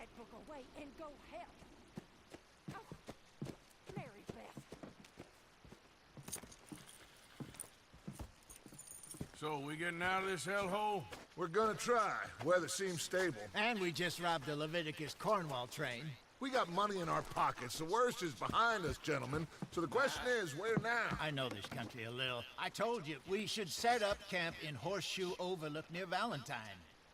that book away and go help. Oh, Mary Beth. So, we getting out of this hellhole? We're gonna try. Weather seems stable. And we just robbed the Leviticus Cornwall train. We got money in our pockets. The worst is behind us, gentlemen. So the question is, where now? I know this country a little. I told you, we should set up camp in Horseshoe Overlook near Valentine.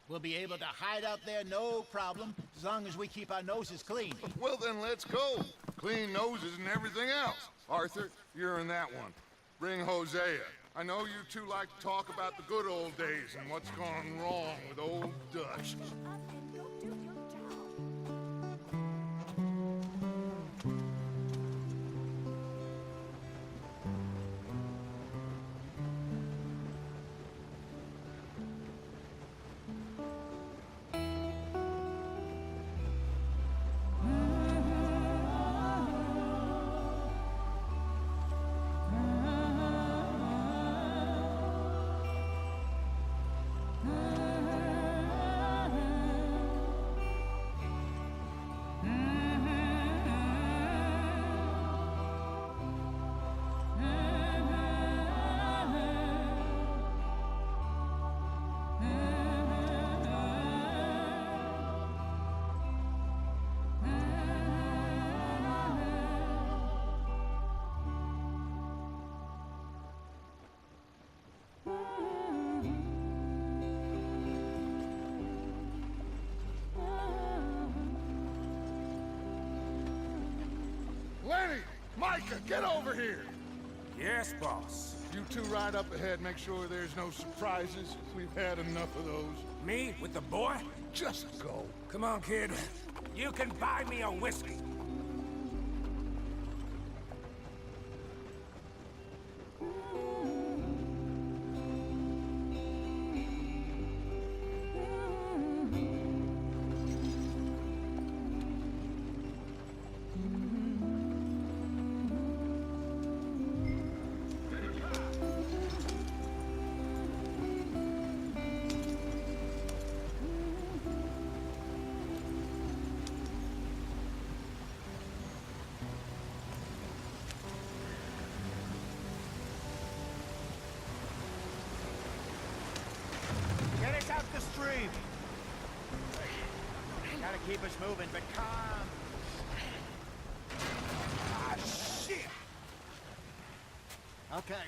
We'll be able to hide out there no problem, as long as we keep our noses clean. Well then, let's go. Clean noses and everything else. Arthur, you're in that one. Bring Hosea. I know you two like to talk about the good old days and what's gone wrong with old Dutch. Up and go do your job. Lenny! Micah, get over here! Yes, boss. You two ride up ahead, make sure there's no surprises. We've had enough of those. Me? With the boy? Just go. Come on, kid. You can buy me a whiskey. Get us out the stream! Gotta keep us moving, but calm. Ah, shit! Okay,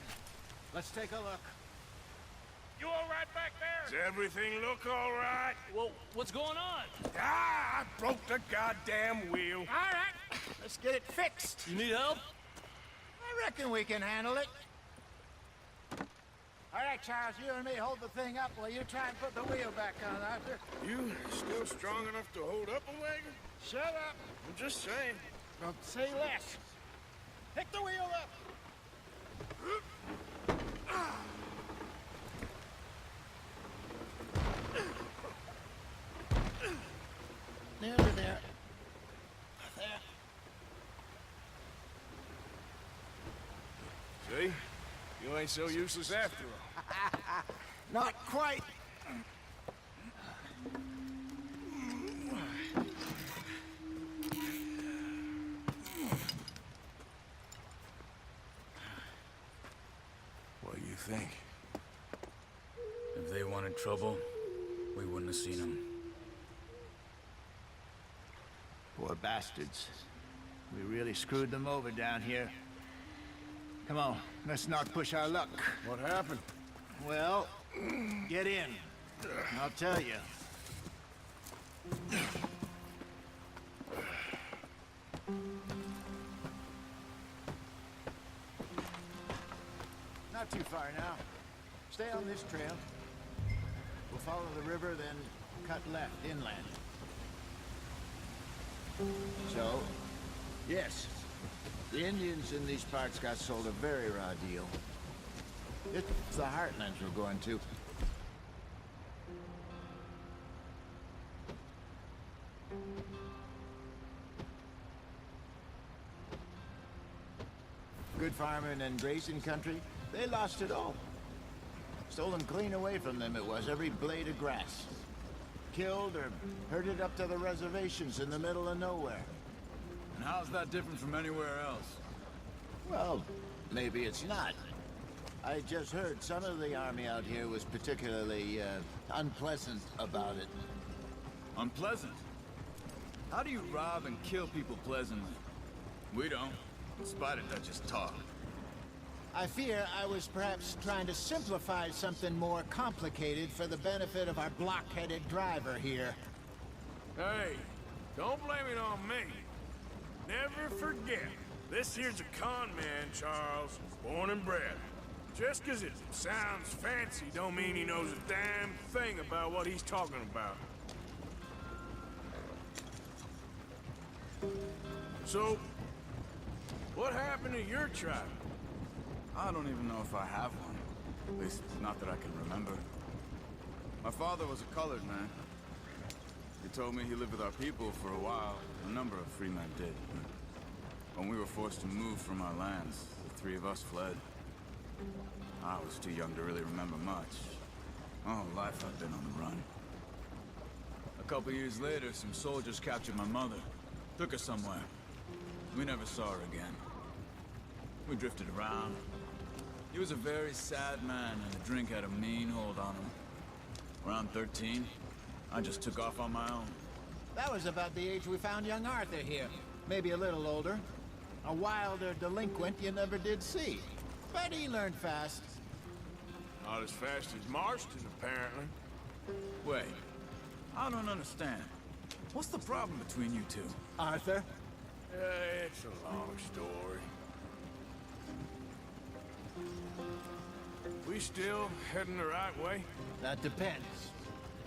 let's take a look. You all right back there? Does everything look all right? Well, what's going on? Ah, I broke the goddamn wheel. All right, let's get it fixed. You need help? I reckon we can handle it. All right, Charles, you and me hold the thing up while you try and put the wheel back on, Arthur. You still strong enough to hold up a wagon? Shut up. I'm just saying. Don't say less. Pick the wheel up. Nearly there. There. See? You ain't so useless after all. Not quite. What do you think? If they wanted trouble, we wouldn't have seen them. Poor bastards. We really screwed them over down here. Come on, let's not push our luck. What happened? Well, get in. I'll tell you. Not too far now. Stay on this trail. We'll follow the river, then cut left inland. So, yes, the Indians in these parts got sold a very raw deal. It's the Heartlands we're going to. Good farming and grazing country, they lost it all. Stolen clean away from them it was, every blade of grass. killed or herded up to the reservations in the middle of nowhere. And how's that different from anywhere else? Well, maybe it's not. I just heard some of the army out here was particularly, unpleasant about it. Unpleasant? How do you rob and kill people pleasantly? We don't, in spite of Dutch's talk. I fear I was perhaps trying to simplify something more complicated for the benefit of our blockheaded driver here. Hey, don't blame it on me. Never forget, this here's a con man, Charles, born and bred. Just 'cause it sounds fancy don't mean he knows a damn thing about what he's talking about. So, what happened to your tribe? I don't even know if I have one. At least, not that I can remember. My father was a colored man. He told me he lived with our people for a while. A number of free men did. When we were forced to move from our lands, the three of us fled. I was too young to really remember much. My whole life I've been on the run. A couple years later, some soldiers captured my mother. Took her somewhere. We never saw her again. We drifted around. He was a very sad man, and the drink had a mean hold on him. Around 13, I just took off on my own. That was about the age we found young Arthur here. Maybe a little older. A wilder delinquent you never did see. But he learned fast. Not as fast as Marston, apparently. Wait, I don't understand. What's the problem between you two? Arthur? It's a long story. We still heading the right way? That depends.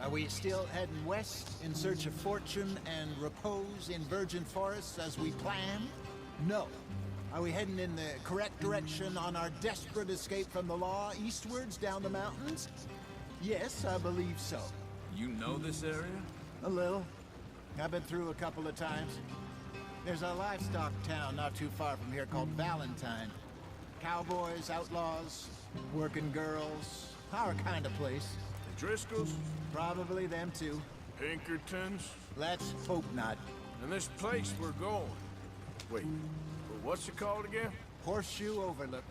Are we still heading west in search of fortune and repose in virgin forests as we planned? No. Are we heading in the correct direction on our desperate escape from the law eastwards down the mountains? Yes, I believe so. You know this area? A little. I've been through a couple of times. There's a livestock town not too far from here called Valentine. Cowboys, outlaws, working girls, our kind of place. The Driscolls? Probably them too. Pinkertons? Let's hope not. And this place we're going. Wait, but what's it called again? Horseshoe Overlook.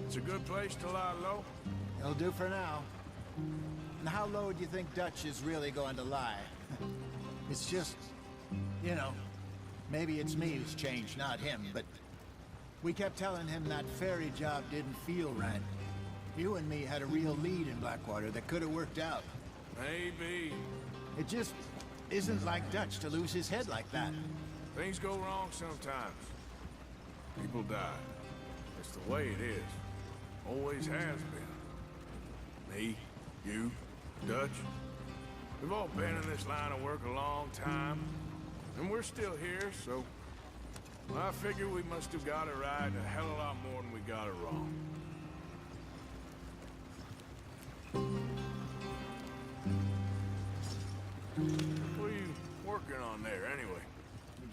It's a good place to lie low? It'll do for now. And how low do you think Dutch is really going to lie? It's just, you know, maybe it's me who's changed, not him, but we kept telling him that ferry job didn't feel right. You and me had a real lead in Blackwater that could have worked out. Maybe. It just isn't like Dutch to lose his head like that. Things go wrong sometimes. People die. It's the way it is. Always has been. Me, you, Dutch. We've all been in this line of work a long time. And we're still here, so... I figure we must have got it right a hell of a lot more than we got it wrong. What are you working on there, anyway?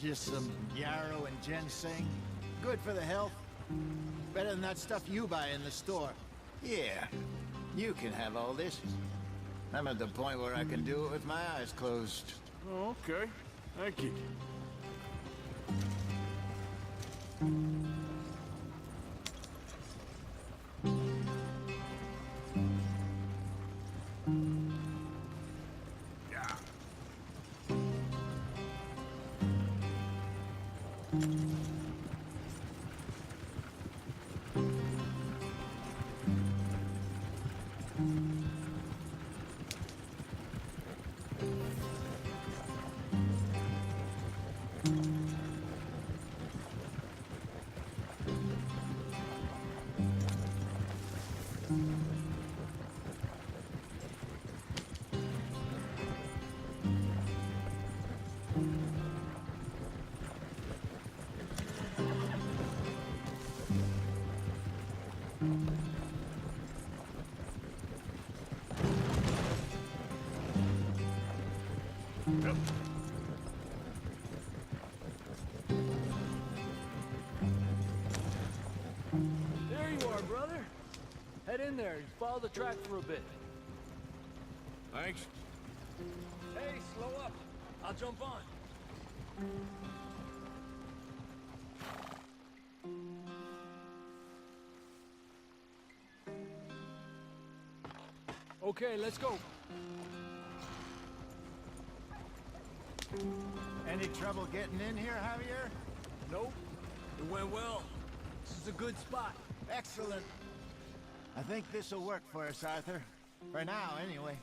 Just some yarrow and ginseng. Good for the health. Better than that stuff you buy in the store. Yeah, you can have all this. I'm at the point where I can do it with my eyes closed. Oh, okay. Thank you. Yeah. Yep. There you are, brother. Head in there and follow the track for a bit. Thanks. Hey, slow up. I'll jump on. Okay, let's go. Any trouble getting in here, Javier? Nope. It went well. This is a good spot. Excellent. I think this'll work for us, Arthur. For now, anyway.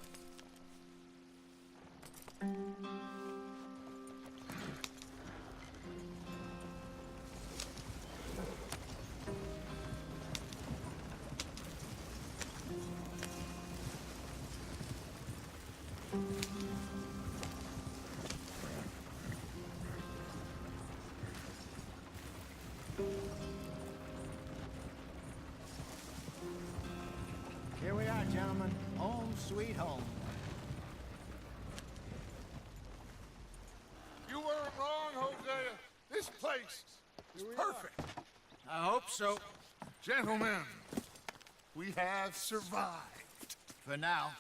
Here we are, gentlemen. Home sweet home. You weren't wrong, Hosea. This place is perfect. I hope so. Gentlemen, we have survived. For now.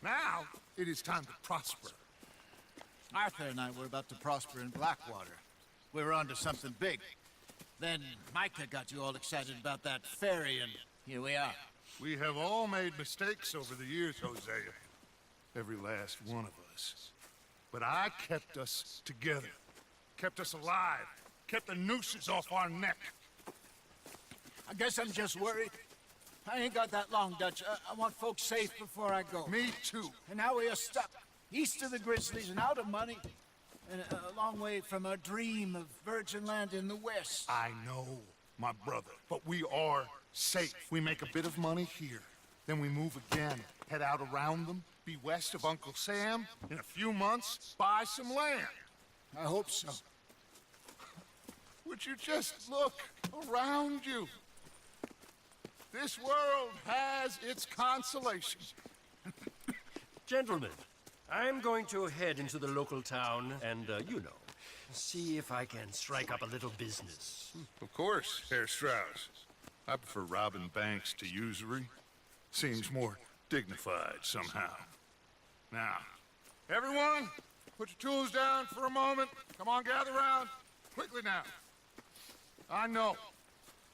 Now, it is time to prosper. Arthur and I were about to prosper in Blackwater. We were onto something big. Then Micah got you all excited about that ferry, and here we are. We have all made mistakes over the years, Hosea. Every last one of us. But I kept us together. Kept us alive. Kept the nooses off our neck. I guess I'm just worried. I ain't got that long, Dutch. I want folks safe before I go. Me too. And now we are stuck, east of the Grizzlies and out of money, and a long way from our dream of virgin land in the west. I know, my brother, but we are safe. We make a bit of money here, then we move again, head out around them, be west of Uncle Sam, in a few months, buy some land. I hope so. Would you just look around you? This world has its consolations. Gentlemen, I'm going to head into the local town and, see if I can strike up a little business. Of course, Herr Strauss. I prefer robbing banks to usury. Seems more dignified somehow. Now, everyone, put your tools down for a moment. Come on, gather round. Quickly now. I know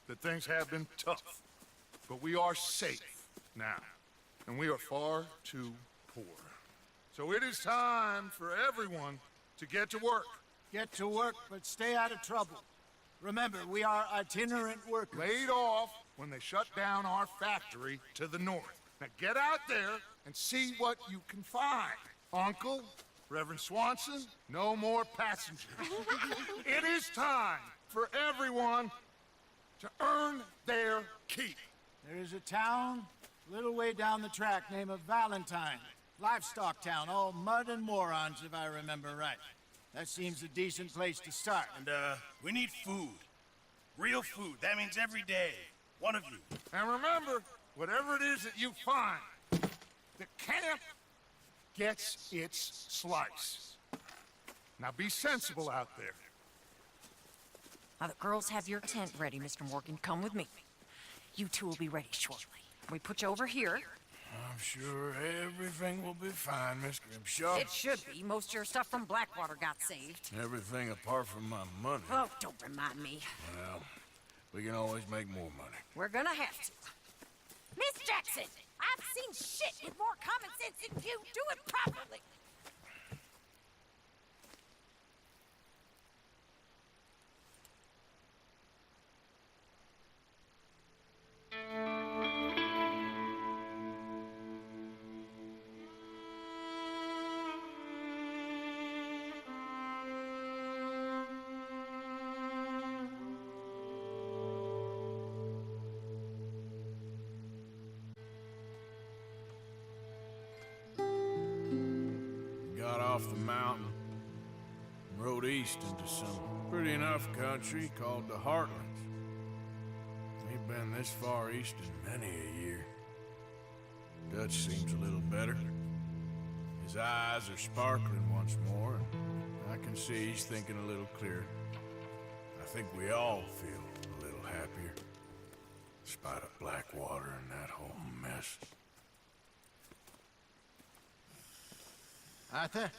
that things have been tough, but we are safe now, and we are far too poor. So it is time for everyone to get to work. Get to work, but stay out of trouble. Remember, we are itinerant workers. Laid off when they shut down our factory to the north. Now get out there and see what you can find. Uncle, Reverend Swanson, no more passengers. It is time for everyone to earn their keep. There is a town a little way down the track named Valentine. Livestock town, all mud and morons, if I remember right. That seems a decent place to start. And, we need food. Real food. That means every day. One of you. And remember, whatever it is that you find, the camp gets its slice. Now be sensible out there. Now the girls have your tent ready, Mr. Morgan. Come with me. You two will be ready shortly. We put you over here. I'm sure everything will be fine, Miss Grimshaw. It should be. Most of your stuff from Blackwater got saved. Everything apart from my money. Oh, don't remind me. Well, we can always make more money. We're gonna have to. Miss Jackson, I've seen shit with more common sense than you. Do it properly. Got off the mountain and rode east into some pretty enough country called the Heartlands. Ain't been this far east in many a year. Dutch seems a little better. His eyes are sparkling once more, and I can see he's thinking a little clearer. I think we all feel a little happier, in spite of Blackwater and that whole mess. Arthur,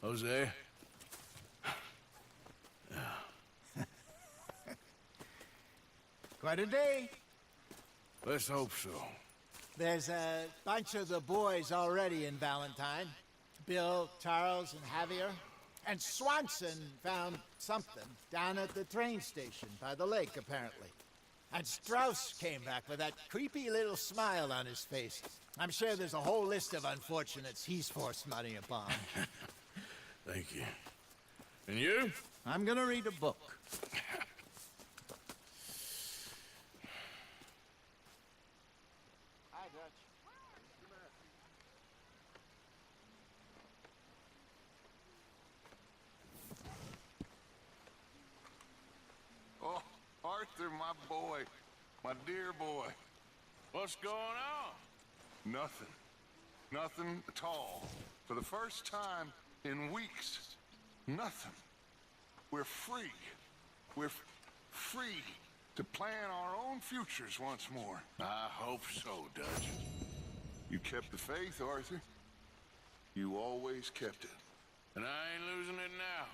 Jose? Quite a day. Let's hope so. There's a bunch of the boys already in Valentine. Bill, Charles, and Javier. And Swanson found something down at the train station by the lake, apparently. And Strauss came back with that creepy little smile on his face. I'm sure there's a whole list of unfortunates he's forced money upon. Thank you. And you? I'm gonna read a book. Hi, Dutch. Oh, Arthur, my boy. My dear boy. What's going on? Nothing. Nothing at all. For the first time in weeks. Nothing. We're free. We're free to plan our own futures once more. I hope so, Dutch. You kept the faith, Arthur. You always kept it. And I ain't losing it now.